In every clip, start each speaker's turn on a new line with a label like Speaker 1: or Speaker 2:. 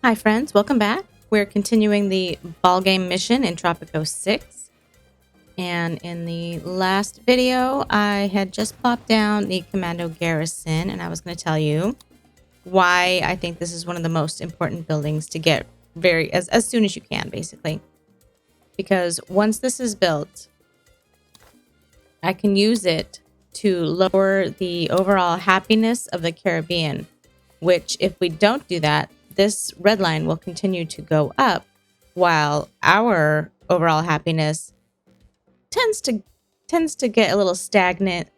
Speaker 1: Hi friends, welcome back. We're continuing the Ballgame mission in Tropico 6. And in the last video, I had just plopped down the Commando Garrison, and I was going to tell you why I think this is one of the most important buildings to get as soon as you can, basically. Because once this is built, I can use it to lower the overall happiness of the Caribbean, which if we don't do that, this red line will continue to go up while our overall happiness tends to get a little stagnant.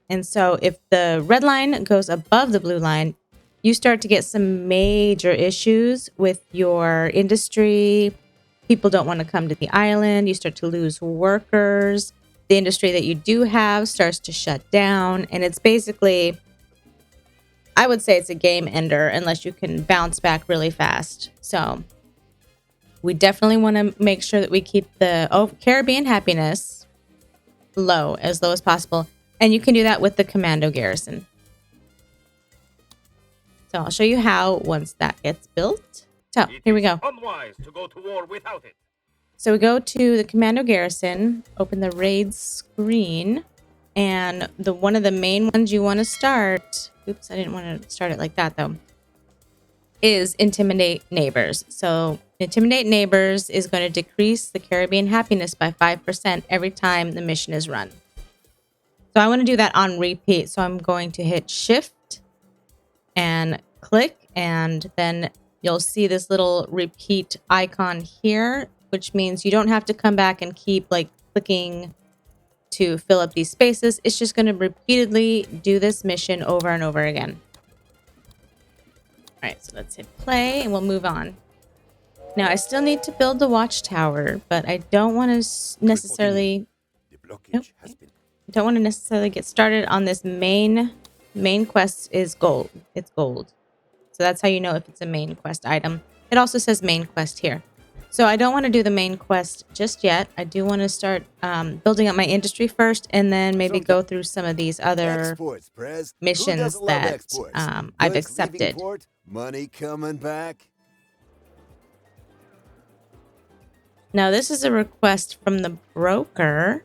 Speaker 1: And so if the red line goes above the blue line, you start to get some major issues with your industry. People don't want to come to the island. You start to lose workers. The industry that you do have starts to shut down. And it's basically, I would say it's a game ender unless you can bounce back really fast. So we definitely want to make sure that we keep the Caribbean happiness low as possible. And you can do that with the Commando Garrison. So I'll show you how once that gets built. So here we go.
Speaker 2: Unwise to go to war without it.
Speaker 1: So we go to the Commando Garrison, open the raid screen, and one of the main ones you want to start, oops, I didn't want to start it like that though, is Intimidate Neighbors. So Intimidate Neighbors is going to decrease the Caribbean happiness by 5% every time the mission is run. So I want to do that on repeat. So I'm going to hit Shift and click, and then you'll see this little repeat icon here, which means you don't have to come back and keep like clicking to fill up these spaces. It's just going to repeatedly do this mission over and over again. All right, so let's hit play and we'll move on. Now, I still need to build the watchtower, but I don't want to necessarily... don't want to necessarily get started on this main quest is gold. It's gold. So that's how you know if it's a main quest item. It also says main quest here. So I don't want to do the main quest just yet. I do want to start building up my industry first, and then maybe go through some of these other missions that I've accepted.
Speaker 3: Money coming back.
Speaker 1: Now this is a request from the broker.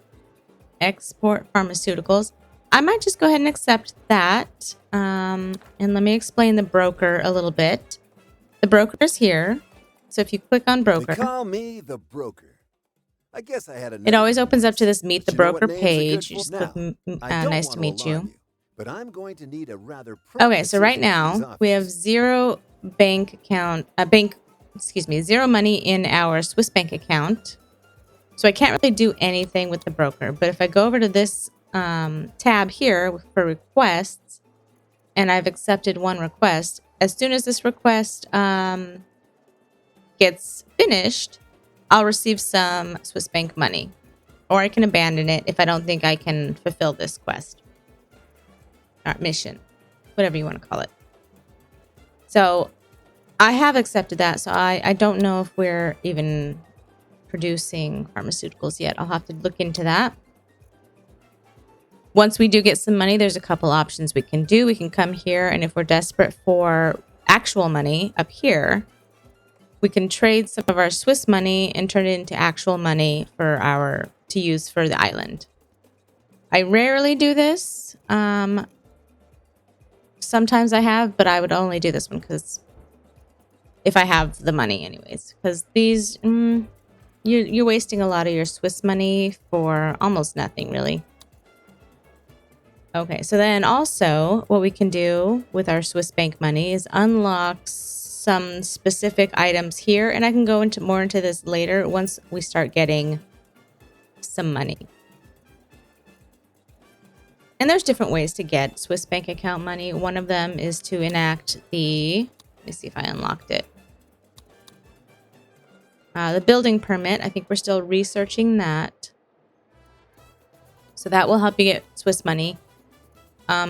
Speaker 1: Export pharmaceuticals. I might just go ahead and accept that. And let me explain the broker a little bit. The broker is here. So if you click on broker,
Speaker 3: They call me the broker. I guess I had a.
Speaker 1: It always opens up to this meet the
Speaker 3: You know what
Speaker 1: broker
Speaker 3: names are
Speaker 1: page.
Speaker 3: good
Speaker 1: You just
Speaker 3: for?
Speaker 1: click
Speaker 3: I don't
Speaker 1: nice
Speaker 3: want
Speaker 1: to meet
Speaker 3: alarm
Speaker 1: you.
Speaker 3: But I'm going to need a rather
Speaker 1: Okay, so right
Speaker 3: decision
Speaker 1: now we have zero zero money in our Swiss bank account. So I can't really do anything with the broker. But if I go over to this tab here for requests, and I've accepted one request, as soon as this request gets finished, I'll receive some Swiss bank money, or I can abandon it if I don't think I can fulfill this quest or mission, whatever you want to call it. So I have accepted that. So I don't know if we're even producing pharmaceuticals yet. I'll have to look into that. Once we do get some money, there's a couple options we can do. We can come here, and if we're desperate for actual money up here, we can trade some of our Swiss money and turn it into actual money to use for the island. I rarely do this. Sometimes I have, but I would only do this one because if I have the money anyways. Because these, you're wasting a lot of your Swiss money for almost nothing, really. Okay, so then also what we can do with our Swiss bank money is unlock some specific items here, and I can go more into this later once we start getting some money. And there's different ways to get Swiss bank account money. One of them is to enact let me see if I unlocked it. The building permit, I think we're still researching that. So that will help you get Swiss money.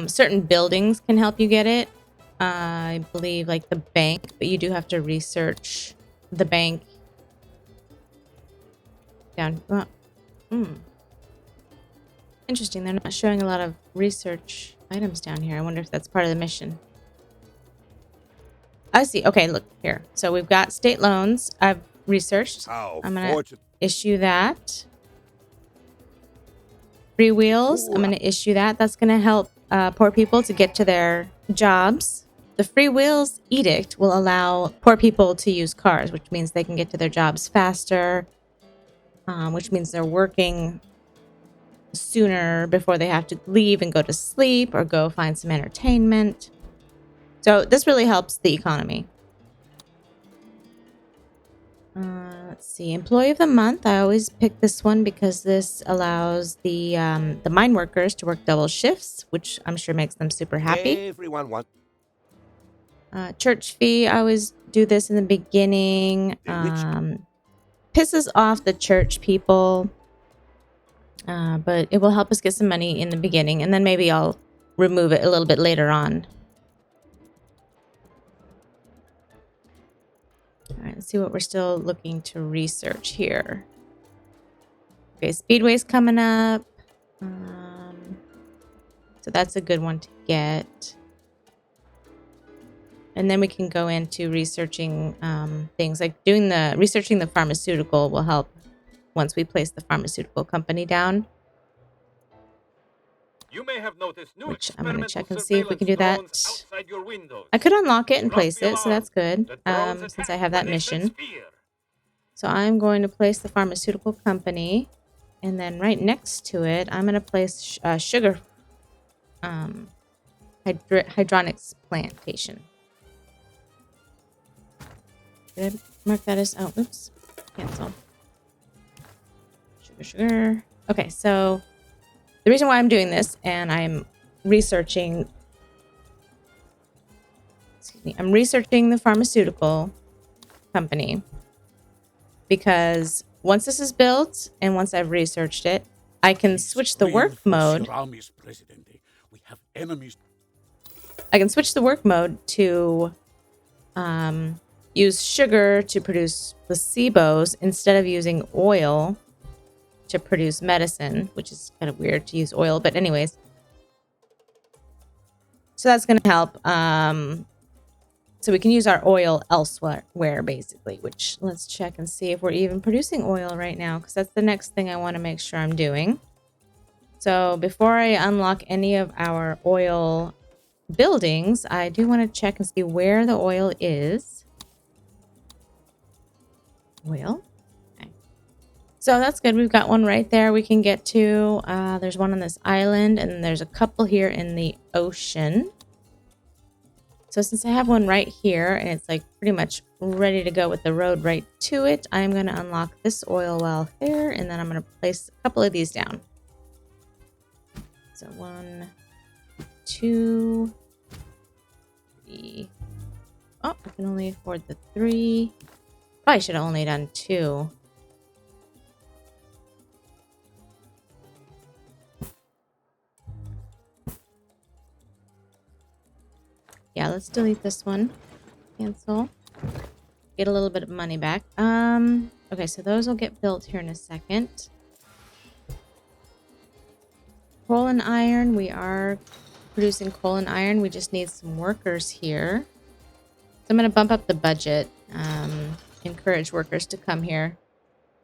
Speaker 1: Certain buildings can help you get it. I believe like the bank, but you do have to research the bank down. Interesting. They're not showing a lot of research items down here. I wonder if that's part of the mission. I see. Okay, look here. So we've got state loans. I've researched.
Speaker 3: How
Speaker 1: I'm going to
Speaker 3: fortunate.
Speaker 1: issue that. Free wheels. I'm going to issue that. That's going to help poor people to get to their jobs. The free wheels edict will allow poor people to use cars, which means they can get to their jobs faster, which means they're working sooner before they have to leave and go to sleep or go find some entertainment. So this really helps the economy. Let's see. Employee of the month. I always pick this one because this allows the mine workers to work double shifts, which I'm sure makes them super happy.
Speaker 3: Everyone wants.
Speaker 1: Church fee. I always do this in the beginning. Pisses off the church people, but it will help us get some money in the beginning, and then maybe I'll remove it a little bit later on. All right, let's see what we're still looking to research here. Okay, Speedway's coming up. So that's a good one to get. And then we can go into researching things like researching the pharmaceutical will help once we place the pharmaceutical company down.
Speaker 2: You may have noticed new
Speaker 1: Which I'm going to
Speaker 2: experimental
Speaker 1: check and see if we can do that.
Speaker 2: surveillance drones outside your windows.
Speaker 1: I could unlock it and
Speaker 2: Do not
Speaker 1: place
Speaker 2: be
Speaker 1: it, so that's
Speaker 2: alarmed.
Speaker 1: good,
Speaker 2: The drones
Speaker 1: since
Speaker 2: attack
Speaker 1: I have that
Speaker 2: when they sense
Speaker 1: mission.
Speaker 2: fear.
Speaker 1: So I'm going to place the pharmaceutical company, and then right next to it, I'm going to place sugar hydronics plantation. Did I mark that as... Oh, oops. Cancel. Sugar. Okay, so the reason why I'm doing this, and I'm researching... Excuse me. I'm researching the pharmaceutical company because once this is built and once I've researched it, I can switch the work mode.
Speaker 4: We have enemies.
Speaker 1: I can switch the work mode to use sugar to produce placebos instead of using oil to produce medicine, which is kind of weird to use oil, but anyways. So that's going to help. So we can use our oil elsewhere, basically, which let's check and see if we're even producing oil right now, because that's the next thing I want to make sure I'm doing. So before I unlock any of our oil buildings, I do want to check and see where the oil is. Oil. Okay. So that's good. We've got one right there we can get to. There's one on this island, and there's a couple here in the ocean. So since I have one right here, and it's like pretty much ready to go with the road right to it, I'm going to unlock this oil well here, and then I'm going to place a couple of these down. So 1, 2, 3. Oh, I can only afford the 3. Probably should have only done 2. Yeah, let's delete this one. Cancel. Get a little bit of money back. Okay, so those will get built here in a second. Coal and iron. We are producing coal and iron. We just need some workers here. So I'm going to bump up the budget. Encourage workers to come here.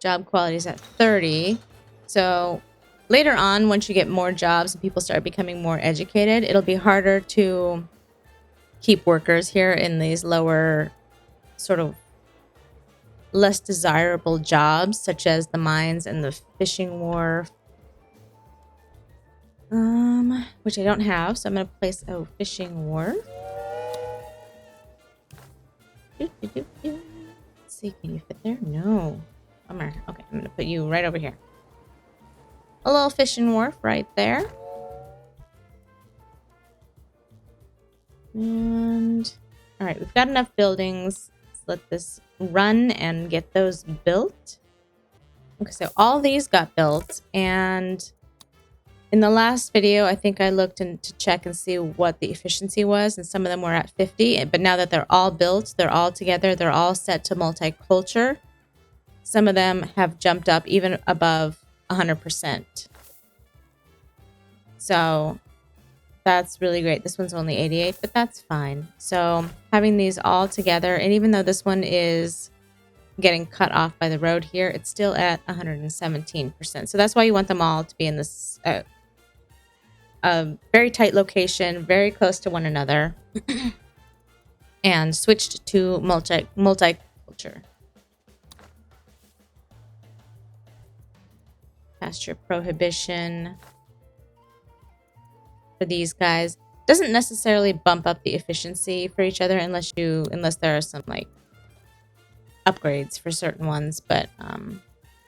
Speaker 1: Job quality is at 30. So later on, once you get more jobs and people start becoming more educated, it'll be harder to keep workers here in these lower, sort of less desirable jobs, such as the mines and the fishing wharf. Which I don't have, so I'm going to place a fishing wharf. Let's see, can you fit there? No. Bummer. Okay, I'm going to put you right over here. A little fishing wharf right there. And all right, we've got enough buildings. Let's let this run and get those built. Okay, so all these got built, and in the last video, I think I looked to check and see what the efficiency was, and some of them were at 50. But now that they're all built, they're all together, they're all set to multiculture. Some of them have jumped up even above 100%. So that's really great. This one's only 88, but that's fine. So having these all together, and even though this one is getting cut off by the road here, it's still at 117%. So that's why you want them all to be in this a very tight location, very close to one another, and switched to multiculture. Pasture prohibition for these guys doesn't necessarily bump up the efficiency for each other unless there are some like upgrades for certain ones, but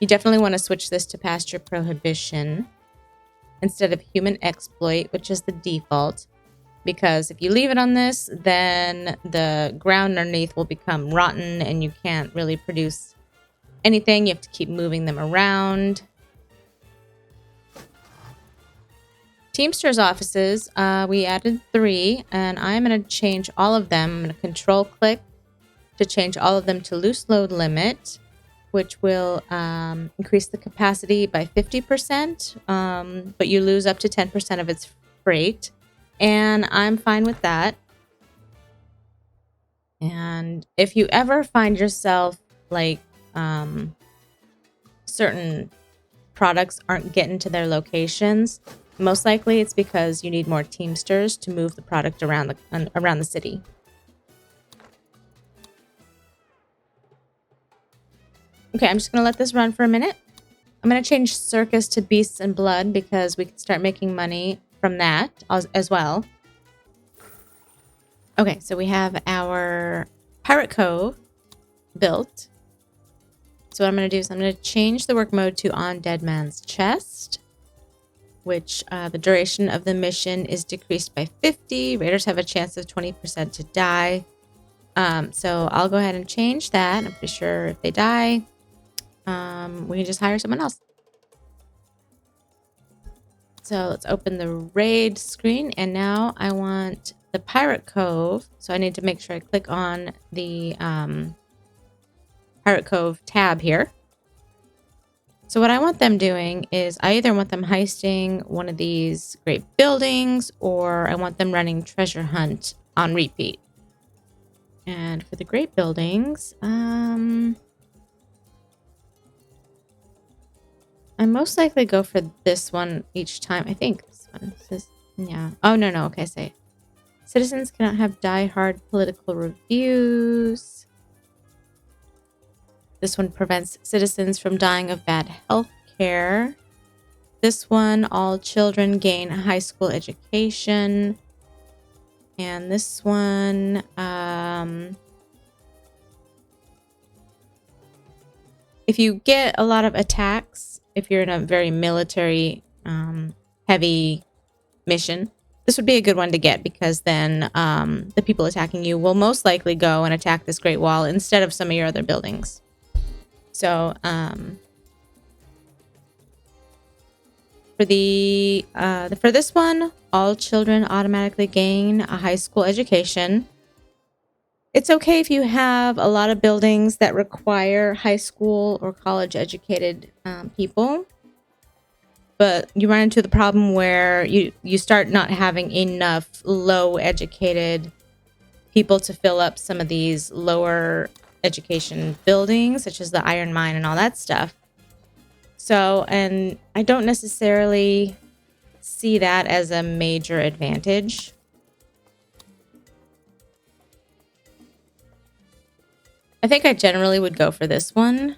Speaker 1: you definitely want to switch this to pasture prohibition instead of human exploit, which is the default, because if you leave it on this, then the ground underneath will become rotten and you can't really produce anything. You have to keep moving them around. Teamsters offices, we added 3, and I'm going to change all of them. I'm going to control click to change all of them to loose load limit, which will increase the capacity by 50%, but you lose up to 10% of its freight, and I'm fine with that. And if you ever find yourself like certain products aren't getting to their locations, most likely it's because you need more Teamsters to move the product around the city. Okay, I'm just going to let this run for a minute. I'm going to change Circus to Beasts and Blood because we can start making money from that as well. Okay, so we have our Pirate Cove built. So what I'm going to do is I'm going to change the work mode to On Dead Man's Chest, which the duration of the mission is decreased by 50. Raiders have a chance of 20% to die. So I'll go ahead and change that. I'm pretty sure if they die, we can just hire someone else. So let's open the raid screen, and now I want the Pirate Cove. So I need to make sure I click on the Pirate Cove tab here. So what I want them doing is I either want them heisting one of these great buildings, or I want them running treasure hunt on repeat. And for the great buildings, I most likely go for this one each time. I think this one says, yeah. Oh, no. Okay, say citizens cannot have die-hard political reviews. This one prevents citizens from dying of bad health care. This one, all children gain a high school education. And this one, if you get a lot of attacks, if you're in a very military heavy mission, this would be a good one to get, because then the people attacking you will most likely go and attack this Great Wall instead of some of your other buildings. So for this one, all children automatically gain a high school education. It's okay if you have a lot of buildings that require high school or college educated people, but you run into the problem where you start not having enough low educated people to fill up some of these lower education buildings, such as the iron mine and all that stuff. So, and I don't necessarily see that as a major advantage. I think I generally would go for this one.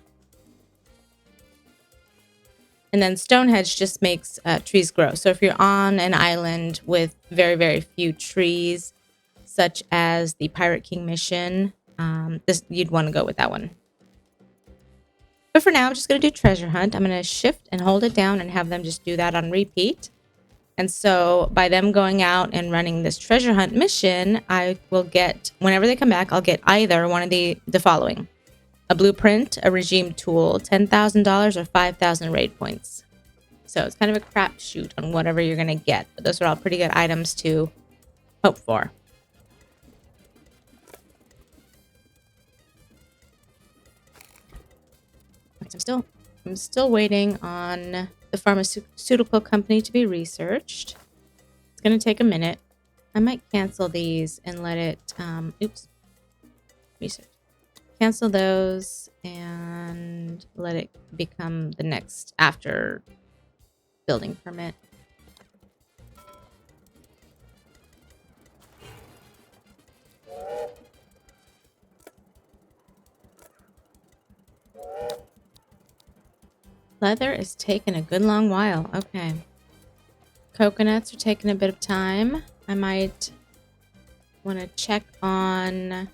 Speaker 1: And then Stonehenge just makes trees grow. So if you're on an island with very, very few trees, such as the Pirate King mission, you'd want to go with that one. But for now, I'm just going to do treasure hunt. I'm going to shift and hold it down and have them just do that on repeat. And so by them going out and running this treasure hunt mission, I will get, whenever they come back, I'll get either one of the following: a blueprint, a regime tool, $10,000, or 5,000 raid points. So it's kind of a crapshoot on whatever you're going to get. But those are all pretty good items to hope for. I'm still waiting on the pharmaceutical company to be researched. It's going to take a minute. I might cancel these and let it, oops, Research. Cancel those and let it become the next after building permit. Leather is taking a good long while. Okay. Coconuts are taking a bit of time. I might want to check on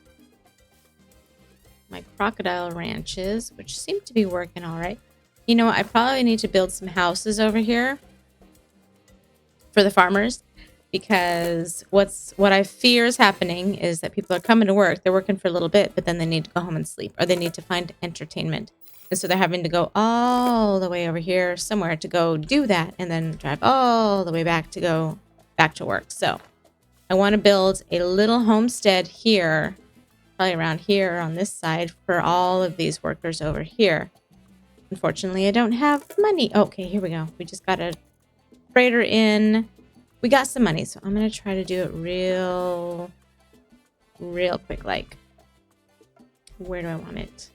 Speaker 1: my crocodile ranches, which seem to be working all right. You know what? I probably need to build some houses over here for the farmers, because what I fear is happening is that people are coming to work. They're working for a little bit, but then they need to go home and sleep, or they need to find entertainment. And so they're having to go all the way over here somewhere to go do that, and then drive all the way back to go back to work. So I want to build a little homestead here, probably around here on this side, for all of these workers over here. Unfortunately, I don't have money. Okay, here we go. We just got a freighter in. We got some money, so I'm going to try to do it real quick. Like, where do I want it?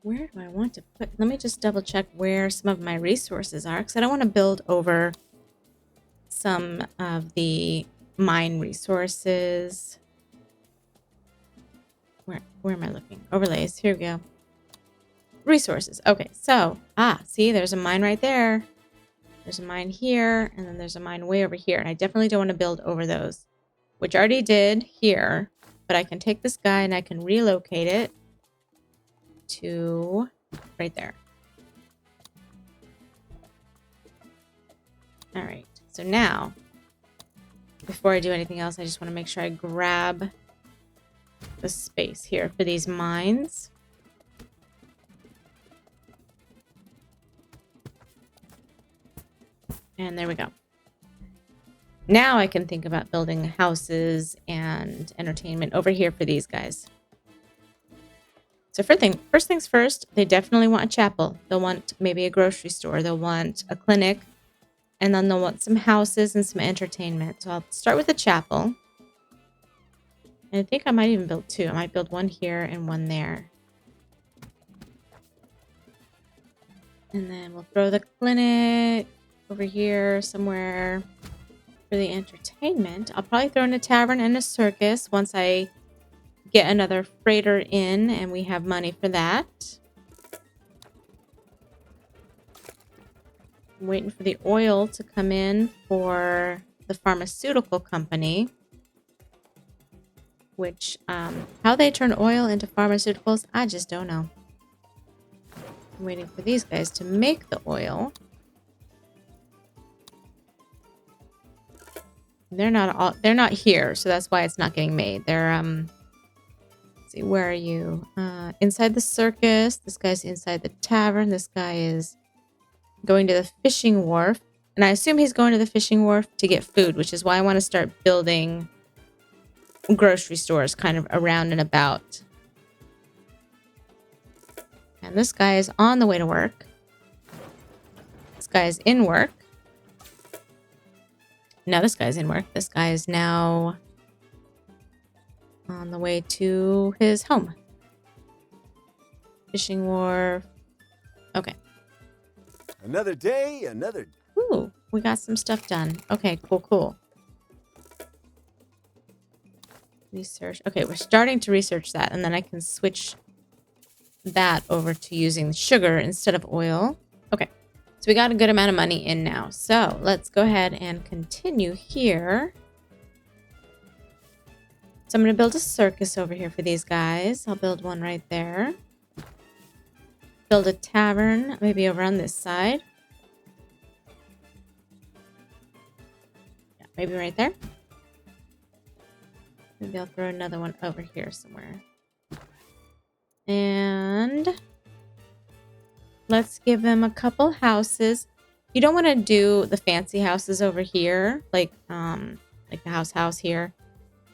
Speaker 1: Where do I want to put? Let me just double check where some of my resources are, because I don't want to build over some of the mine resources. Where am I looking? Overlays. Here we go. Resources. Okay, so see, there's a mine right there. There's a mine here, and then there's a mine way over here, and I definitely don't want to build over those, which I already did here. But I can take this guy and I can relocate it to right there. All right, so now before I do anything else, I just want to make sure I grab the space here for these mines. And there we go. Now I can think about building houses and entertainment over here for these guys. So first things first, they definitely want a chapel. They'll want maybe a grocery store. They'll want a clinic. And then they'll want some houses and some entertainment. So I'll start with a chapel. And I think I might even build two. I might build one here and one there. And then we'll throw the clinic over here somewhere for the entertainment. I'll probably throw in a tavern and a circus once I get another freighter in and we have money for that. I'm waiting for the oil to come in for the pharmaceutical company, which how they turn oil into pharmaceuticals, I just don't know. I'm waiting for these guys to make the oil. They're not here, so that's why it's not getting made. They're let's see, where are you? Inside the circus. This guy's inside the tavern. This guy is going to the fishing wharf, and I assume he's going to the fishing wharf to get food, which is why I want to start building grocery stores kind of around and about. And this guy is on the way to work. This guy is in work. Now this guy's in work. This guy is now on the way to his home. Fishing wharf. Okay.
Speaker 3: Another day, another...
Speaker 1: Ooh, we got some stuff done. Okay, cool. Research. Okay, we're starting to research that, and then I can switch that over to using sugar instead of oil. Okay, so we got a good amount of money in now. So let's go ahead and continue here. So I'm going to build a circus over here for these guys. I'll build one right there. Build a tavern, maybe over on this side. Yeah, maybe right there. Maybe I'll throw another one over here somewhere. And let's give them a couple houses. You don't want to do the fancy houses over here, like the house here,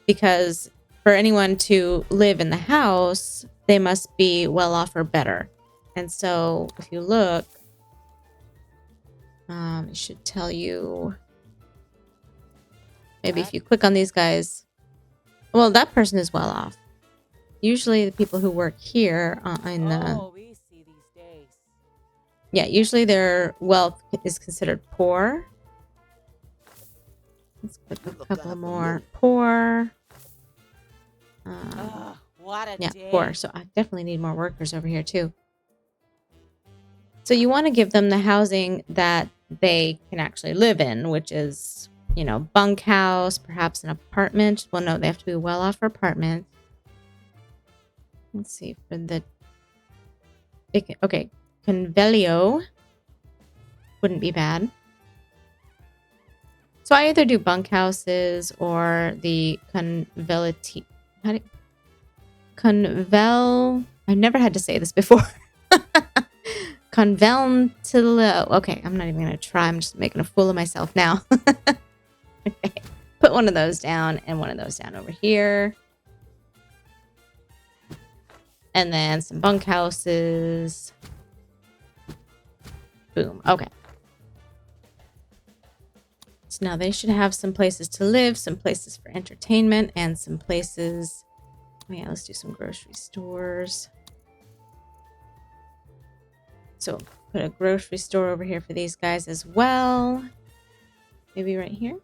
Speaker 1: because for anyone to live in the house, they must be well off or better. And so if you look, it should tell you Maybe if you click on these guys. Well, that person is well off. Usually the people who work here in the...
Speaker 5: Easy these days.
Speaker 1: Yeah, usually their wealth is considered poor. Let's click a couple more. Poor.
Speaker 5: What a
Speaker 1: Yeah,
Speaker 5: day.
Speaker 1: poor. So I definitely need more workers over here too. So you want to give them the housing that they can actually live in, which is, you know, bunkhouse, perhaps an apartment. Well, no, they have to be well off for apartments. Let's see for the... Okay, Convelio wouldn't be bad. So I either do bunkhouses or the Convelity. Convel... I've never had to say this before. Conventilo. Okay, I'm not even going to try. I'm just making a fool of myself now. Okay, put one of those down and one of those down over here. And then some bunkhouses. Boom. Okay. So now they should have some places to live, some places for entertainment, and some places... Oh yeah, let's do some grocery stores. So put a grocery store over here for these guys as well. Maybe right here.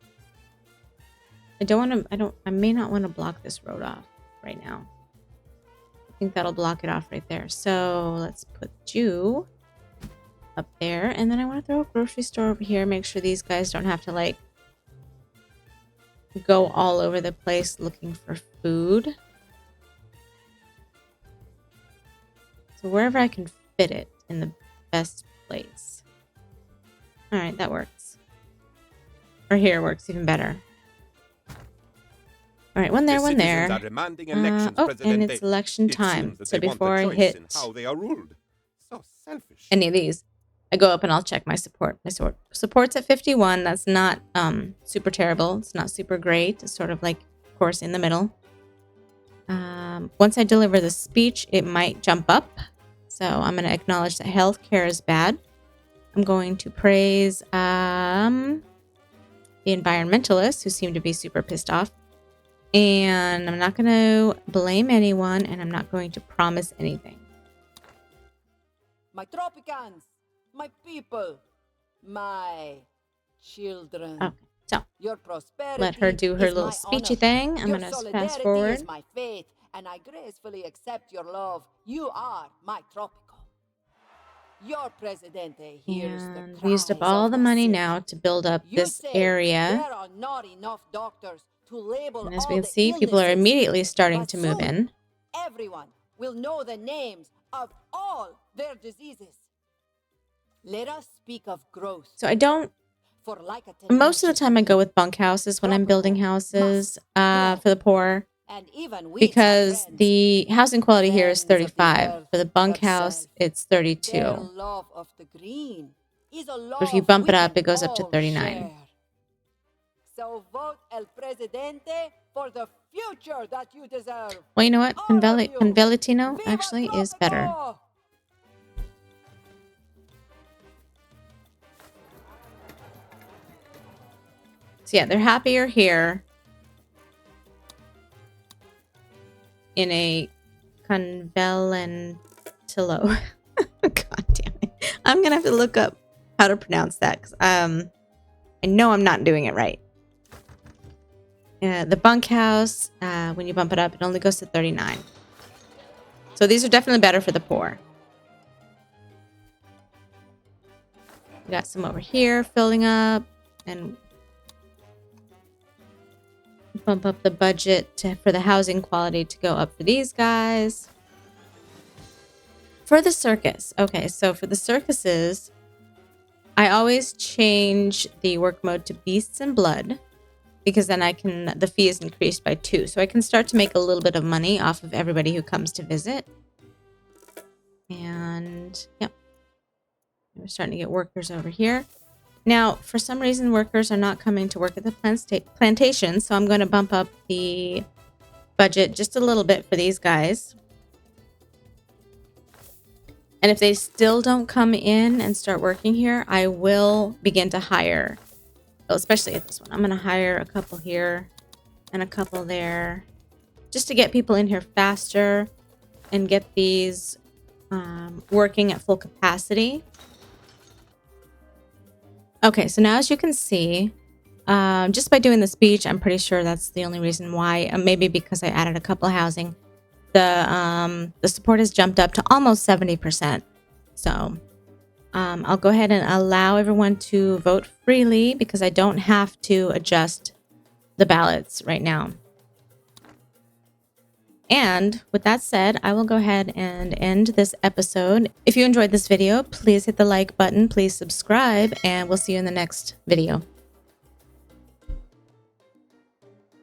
Speaker 1: I may not want to block this road off right now. I think that'll block it off right there. So let's put you up there. And then I want to throw a grocery store over here. Make sure these guys don't have to like go all over the place looking for food. So wherever I can fit it in the best place. All right, that works. Or here works even better. All right, one there, one there. Oh, and it's election time. So before I hit any of these, I go up and I'll check my support. My support's at 51. That's not super terrible. It's not super great. It's sort of like, of course, in the middle. Once I deliver the speech, it might jump up. So I'm going to acknowledge that healthcare is bad. I'm going to praise the environmentalists who seem to be super pissed off. And I'm not going to blame anyone, and I'm not going to promise anything.
Speaker 5: My Tropicans, my people, my children.
Speaker 1: Okay, so
Speaker 5: your prosperity
Speaker 1: let her do her
Speaker 5: is
Speaker 1: little
Speaker 5: my
Speaker 1: speechy
Speaker 5: honor.
Speaker 1: thing. I'm
Speaker 5: Your
Speaker 1: going to
Speaker 5: solidarity
Speaker 1: fast forward.
Speaker 5: is my faith, and I gracefully accept your love. You are my Tropico. Your presidente hears
Speaker 1: And
Speaker 5: the
Speaker 1: used up
Speaker 5: cries
Speaker 1: all
Speaker 5: of
Speaker 1: the money
Speaker 5: city.
Speaker 1: now to build up
Speaker 5: You
Speaker 1: this
Speaker 5: say
Speaker 1: area.
Speaker 5: there are not enough doctors to label
Speaker 1: And as
Speaker 5: all
Speaker 1: we can
Speaker 5: the
Speaker 1: see, people are
Speaker 5: illnesses,
Speaker 1: immediately starting
Speaker 5: but
Speaker 1: to move
Speaker 5: soon,
Speaker 1: in.
Speaker 5: everyone will know the names of all their diseases. Let us speak of growth.
Speaker 1: So I don't...
Speaker 5: For like a
Speaker 1: Most of the time I go with bunkhouses when I'm building houses for the poor.
Speaker 5: and even we
Speaker 1: Because
Speaker 5: friends,
Speaker 1: the housing quality here is
Speaker 5: friends of the
Speaker 1: 35.
Speaker 5: earth
Speaker 1: For the bunkhouse,
Speaker 5: herself.
Speaker 1: it's
Speaker 5: Their
Speaker 1: 32.
Speaker 5: love of the green is a love
Speaker 1: But if you bump
Speaker 5: we
Speaker 1: it up,
Speaker 5: can
Speaker 1: it goes up to
Speaker 5: all
Speaker 1: 39.
Speaker 5: share. So vote El Presidente for the future that you deserve.
Speaker 1: Well, you know what?
Speaker 5: All of you.
Speaker 1: Convelitino
Speaker 5: Viva
Speaker 1: actually is better.
Speaker 5: Tropico!
Speaker 1: So yeah, they're happier here in a Convelentilo. God damn it. I'm going to have to look up how to pronounce that because I know I'm not doing it right. The bunkhouse, when you bump it up, it only goes to 39. So these are definitely better for the poor. We got some over here filling up and bump up the budget for the housing quality to go up for these guys. For the circus. Okay, so for the circuses, I always change the work mode to beasts and blood because then the fee is increased by 2. So I can start to make a little bit of money off of everybody who comes to visit. And yep. We're starting to get workers over here. Now, for some reason, workers are not coming to work at the plantation, so I'm going to bump up the budget just a little bit for these guys. And if they still don't come in and start working here, I will begin to hire Oh, especially at this one. I'm going to hire a couple here and a couple there just to get people in here faster and get these working at full capacity. Okay, so now as you can see, just by doing the speech, I'm pretty sure that's the only reason why. Maybe because I added a couple of housing. The support has jumped up to almost 70%. So I'll go ahead and allow everyone to vote freely because I don't have to adjust the ballots right now. And with that said, I will go ahead and end this episode. If you enjoyed this video, please hit the like button, please subscribe, and we'll see you in the next video.